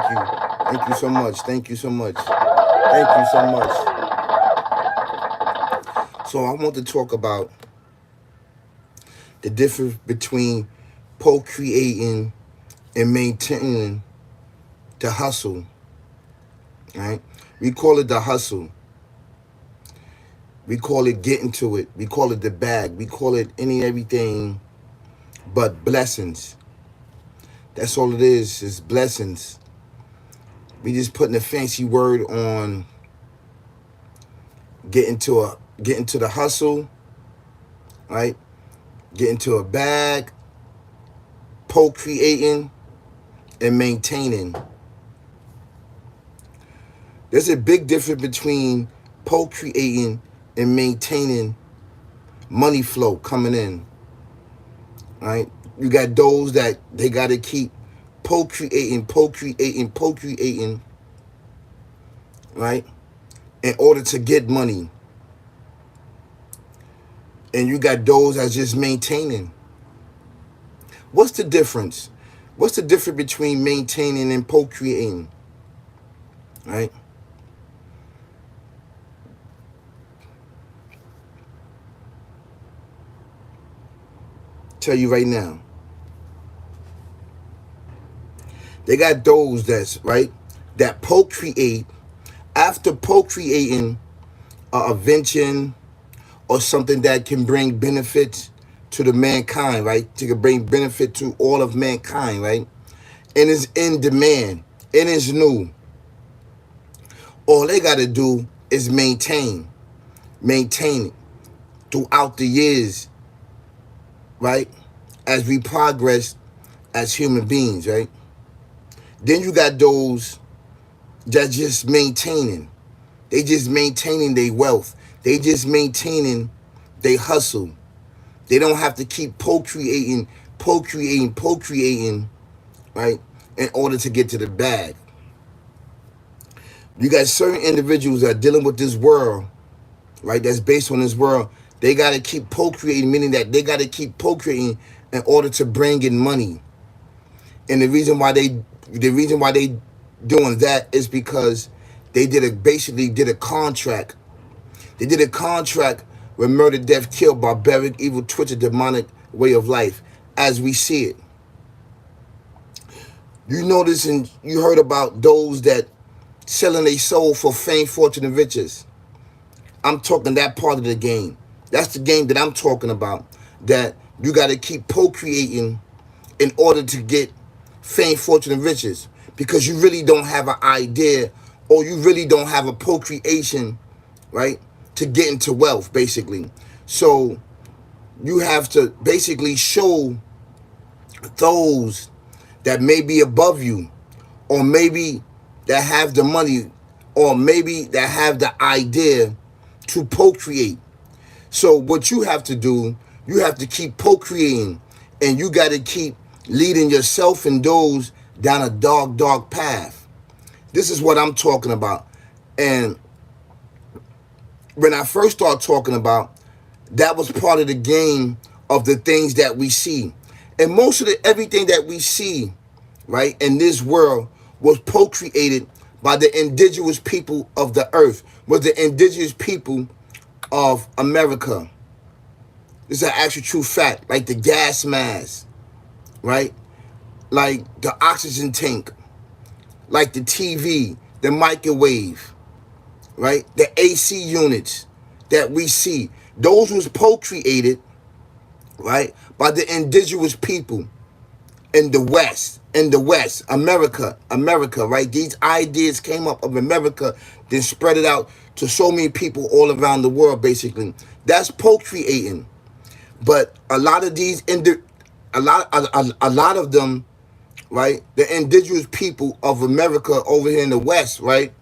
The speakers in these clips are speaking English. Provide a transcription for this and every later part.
you. Thank you so much. Thank you so much. Thank you so much. So I want to talk about the difference between procreating and maintaining the hustle. Right? We call it the hustle. We call it getting to it. We call it the bag. We call it any everything but blessings. That's all it is blessings. We just putting a fancy word on getting to the hustle, right? Getting to a bag, procreating, and maintaining. There's a big difference between procreating and maintaining money flow coming in, right? You got those that they got to keep procreating, right? In order to get money. And you got those that's just maintaining. What's the difference? What's the difference between maintaining and procreating? Right? Tell you right now. They got those that's right that procreate after procreating a invention or something that can bring benefits to the mankind, right? To bring benefit to all of mankind, right? And it's in demand. It is new. All they got to do is maintain it throughout the years, right? As we progress as human beings, right? Then you got those that just maintaining. They just maintaining their wealth. They just maintaining their hustle. They don't have to keep procreating, right? In order to get to the bag. You got certain individuals that are dealing with this world, right? That's based on this world. They got to keep procreating, meaning that they got to keep procreating in order to bring in money. And the reason why they doing that is because they basically did a contract. They did a contract with murder, death, kill, barbaric, evil, twisted, demonic way of life as we see it. You notice and you heard about those that selling their soul for fame, fortune, and riches. I'm talking that part of the game. That's the game that I'm talking about. That you got to keep procreating in order to get fame, fortune, and riches. Because you really don't have an idea or you really don't have a procreation, right, to get into wealth, basically. So you have to basically show those that may be above you or maybe that have the money or maybe that have the idea to procreate. So what you have to do, you have to keep procreating and you got to keep leading yourself and those down a dark, dark path. This is what I'm talking about. And when I first started talking about, that was part of the game of the things that we see. And most of everything that we see, right, in this world was procreated by the indigenous people of the earth, was the indigenous people of America. This is an actual true fact, like the gas mask, right? Like the oxygen tank, like the TV, the microwave, right? The AC units that we see. Those was procreated, right, by the indigenous people in the West, America, right? These ideas came up of America, then spread it out to so many people all around the world, basically. That's procreating. But a lot of these, a lot of them, right, the indigenous people of America over here in the West, right,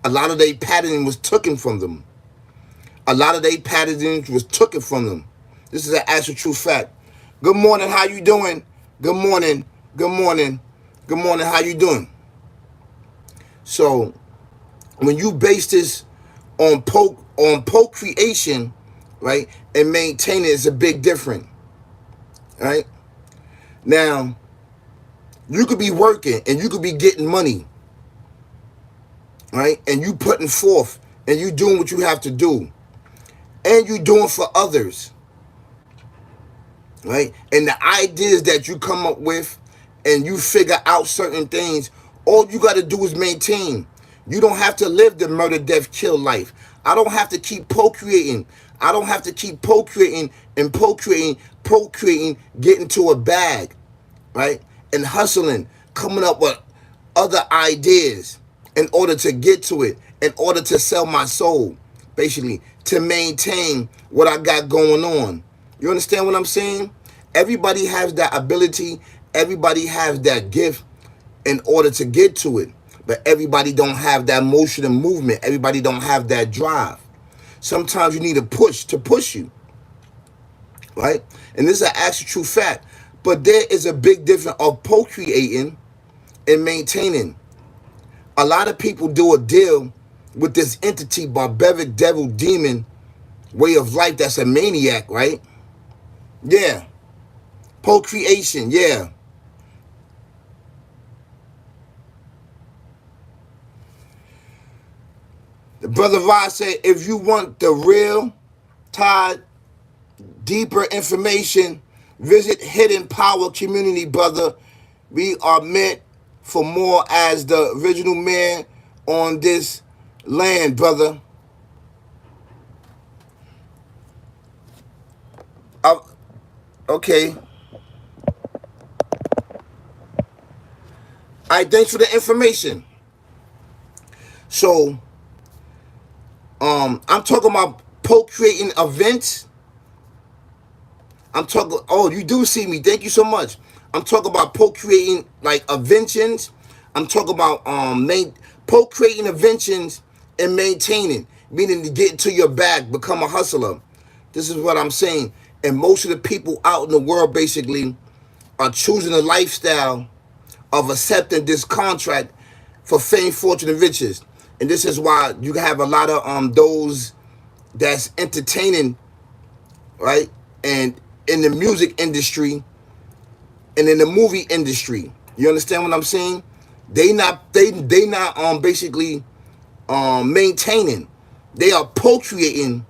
a lot of their patterning was taken from them. A lot of their patterning was taken from them. This is an actual true fact. Good morning, how you doing? Good morning, good morning, good morning, how you doing? So, when you base this on procreation, right, and maintain it is a big difference, right? Now, you could be working and you could be getting money, right? And you putting forth and you doing what you have to do and you doing for others, right? And the ideas that you come up with and you figure out certain things, all you got to do is maintain. You don't have to live the murder, death, kill life. I don't have to keep procreating. I don't have to keep procreating and procreating, getting to a bag, right? And hustling, coming up with other ideas in order to get to it, in order to sell my soul, basically, to maintain what I got going on. You understand what I'm saying? Everybody has that ability. Everybody has that gift in order to get to it. But everybody don't have that motion and movement. Everybody don't have that drive. Sometimes you need a push to push you, right? And this is an actual true fact. But there is a big difference of procreating and maintaining. A lot of people do a deal with this entity, barbaric devil demon way of life that's a maniac, right? Yeah. Procreation, yeah. The brother Rod said, if you want the real Todd, deeper information, visit Hidden Power Community, brother. We are meant for more as the original man on this land, brother. Okay. All right, thanks for the information. So, I'm talking about procreating events. I'm talking, oh, you do see me. Thank you so much. I'm talking about procreating like inventions. I'm talking about procreating inventions and maintaining, meaning to get into your bag, become a hustler. This is what I'm saying. And most of the people out in the world basically are choosing a lifestyle of accepting this contract for fame, fortune, and riches. And this is why you have a lot of those that's entertaining, right? And in the music industry and in the movie industry. You understand what I'm saying? They not basically maintaining. They are procreating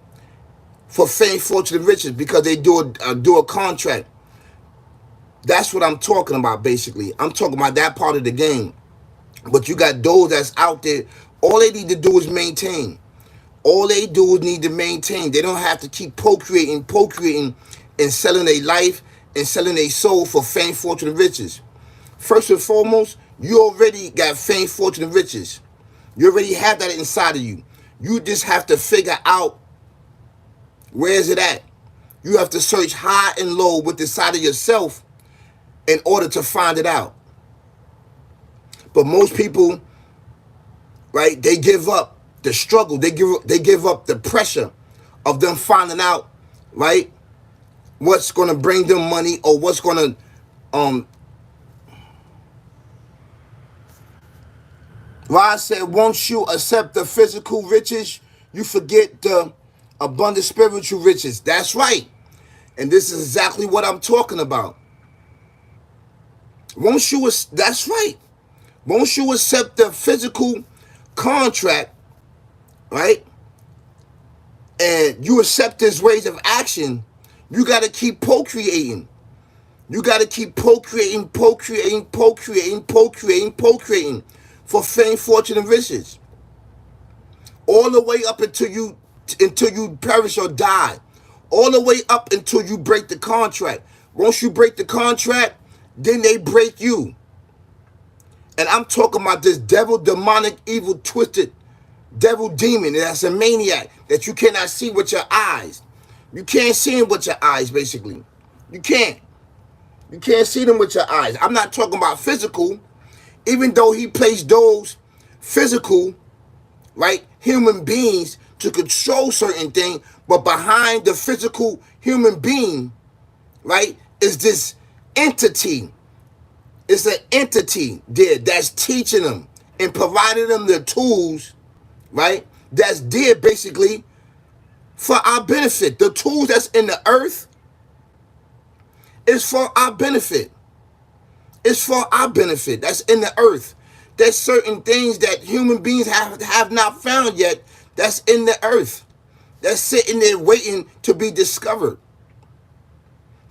for fame, fortune, and riches because they do a contract. That's what I'm talking about, basically. I'm talking about that part of the game. But you got those that's out there. All they need to do is maintain. All they do is need to maintain. They don't have to keep procreating, and selling their life and selling their soul for fame, fortune, and riches. First and foremost, you already got fame, fortune, and riches. You already have that inside of you. You just have to figure out where is it at. You have to search high and low with inside of yourself in order to find it out. But most people, right, they give up the struggle. They give up the pressure of them finding out, right, what's going to bring them money or what's going to Rod said, once you accept the physical riches, you forget the abundant spiritual riches. That's right. And this is exactly what I'm talking about. That's right. Once you accept the physical contract, right, and you accept this ways of action, you got to keep procreating. You got to keep procreating for fame, fortune, and riches. All the way up until you perish or die. All the way up until you break the contract. Once you break the contract, then they break you. And I'm talking about this devil, demonic, evil, twisted devil demon that's a maniac that you cannot see with your eyes. You can't see him with your eyes, basically. You can't. You can't see them with your eyes. I'm not talking about physical, even though he placed those physical, right, human beings to control certain things, but behind the physical human being, right, is this entity. It's an entity there that's teaching them and providing them the tools, right, that's there basically for our benefit. The tools that's in the earth is for our benefit. It's for our benefit. That's in the earth. There's certain things that human beings have not found yet that's in the earth. That's sitting there waiting to be discovered.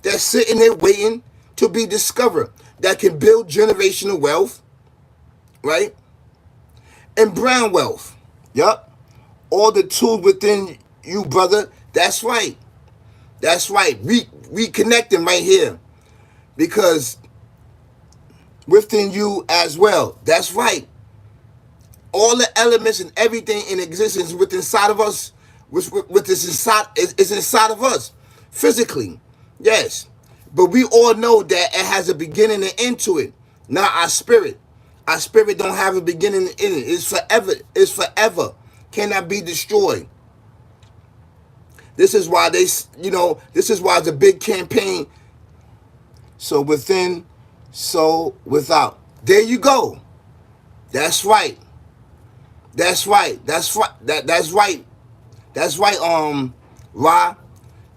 That's sitting there waiting to be discovered. That can build generational wealth, right? And brown wealth. Yup. All the tools within you, brother. That's right. That's right. We connecting right here. Because within you as well. That's right. All the elements and everything in existence within inside of us, with this inside is inside of us, physically. Yes. But we all know that it has a beginning and end to it. Not our spirit. Our spirit don't have a beginning in it. It's forever. It's forever. Cannot be destroyed. This is why this is why it's a big campaign. So within, so without. There you go. That's right. That's right. That's right. That's right. That's right.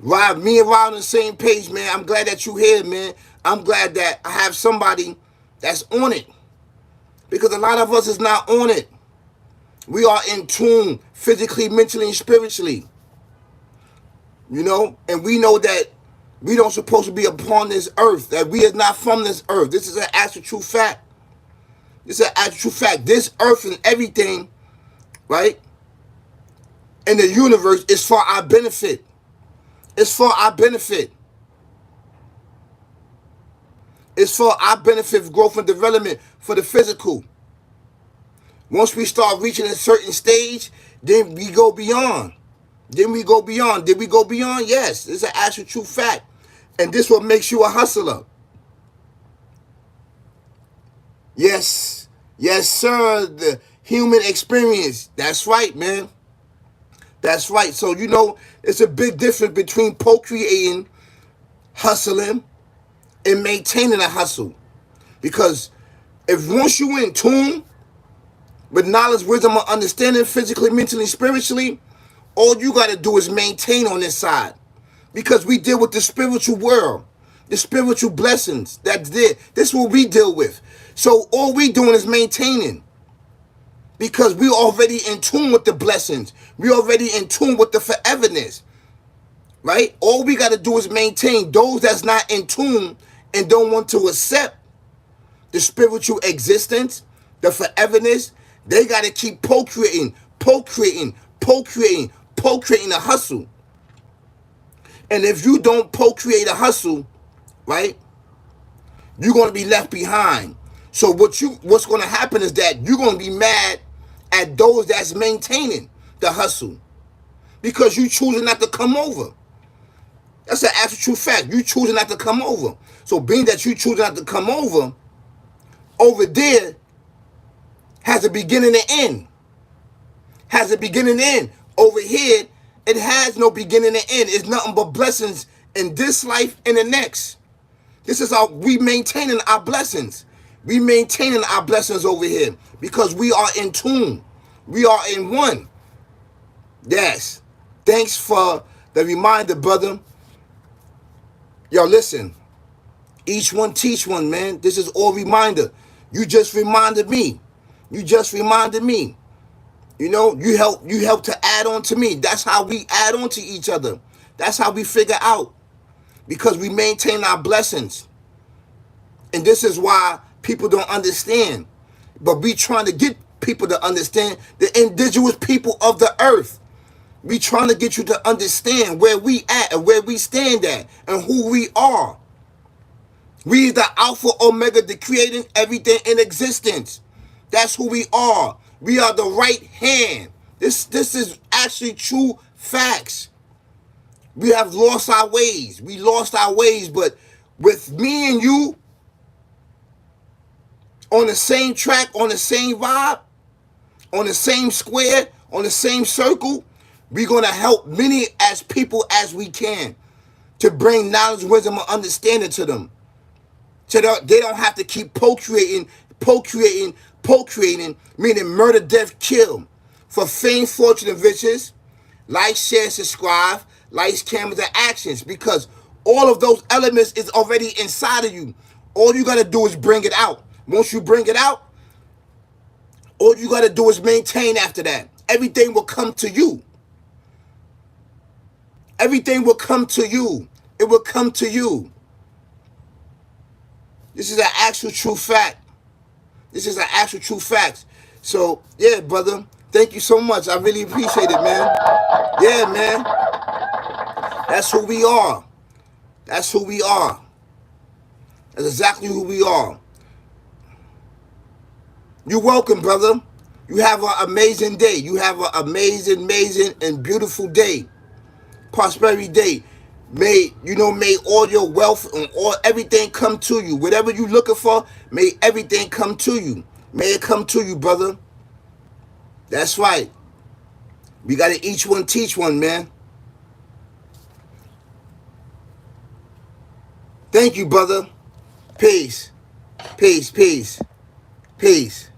Rob, me and Rob on the same page, man. I'm glad that you here, man. I'm glad that I have somebody that's on it. Because a lot of us is not on it. We are in tune physically, mentally, and spiritually. And we know that we don't supposed to be upon this earth, that we are not from this earth. This is an actual true fact. This is an actual true fact. This earth and everything, right, in the universe is for our benefit. It's for our benefit. It's for our benefit, growth and development, for the physical. Once we start reaching a certain stage, then we go beyond. Then we go beyond. Did we go beyond? Yes. It's an actual true fact. And this what makes you a hustler. Yes. Yes, sir. The human experience. That's right, man. That's right. So, it's a big difference between procreating, hustling, and maintaining a hustle. Because if once you in tune with knowledge, wisdom, and understanding, physically, mentally, spiritually, all you got to do is maintain on this side. Because we deal with the spiritual world, the spiritual blessings that's there. This is what we deal with. So all we doing is maintaining. Because we already in tune with the blessings. We already in tune with the foreverness. Right? All we got to do is maintain. Those that's not in tune and don't want to accept the spiritual existence, the foreverness, they got to keep procreating a hustle. And if you don't procreate a hustle, right, you're going to be left behind. So what's going to happen is that you're going to be mad at those that's maintaining the hustle because you choosing not to come over. That's an actual true fact. You choosing not to come over. So being that you choosing not to come over there has a beginning and end. Has a beginning and end. Over here, it has no beginning and end. It's nothing but blessings in this life and the next. This is how we maintaining our blessings. We maintaining our blessings over here because we are in tune. We are in one. Yes. Thanks for the reminder, brother. Yo, listen. Each one teach one, man. This is all reminder. You just reminded me. You just reminded me. You help to add on to me. That's how we add on to each other. That's how we figure out. Because we maintain our blessings. And this is why people don't understand. But we trying to get people to understand, the indigenous people of the earth. We trying to get you to understand where we at and where we stand at and who we are. We is the Alpha Omega, the creating everything in existence. That's who we are. We are the right hand. This is actually true facts. We have lost our ways. We lost our ways, but with me and you on the same track, on the same vibe, on the same square, on the same circle, we're going to help many as people as we can to bring knowledge, wisdom, and understanding to them. So they don't have to keep procreating, meaning murder, death, kill. For fame, fortune, and riches, like, share, subscribe, lights, cameras, and actions. Because all of those elements is already inside of you. All you got to do is bring it out. Once you bring it out, All you got to do is maintain after that. Everything will come to you. Everything will come to you. It will come to you. This is an actual true fact. This is an actual true fact. So, yeah, brother, thank you so much. I really appreciate it, man. Yeah, man. That's who we are. That's who we are. That's exactly who we are. You're welcome, brother. You have an amazing day. You have an amazing, amazing, and beautiful day. Prosperity day. May all your wealth and all everything come to you. Whatever you're looking for, may everything come to you. May it come to you, brother. That's right. We got to each one teach one, man. Thank you, brother. Peace. Peace, peace, peace.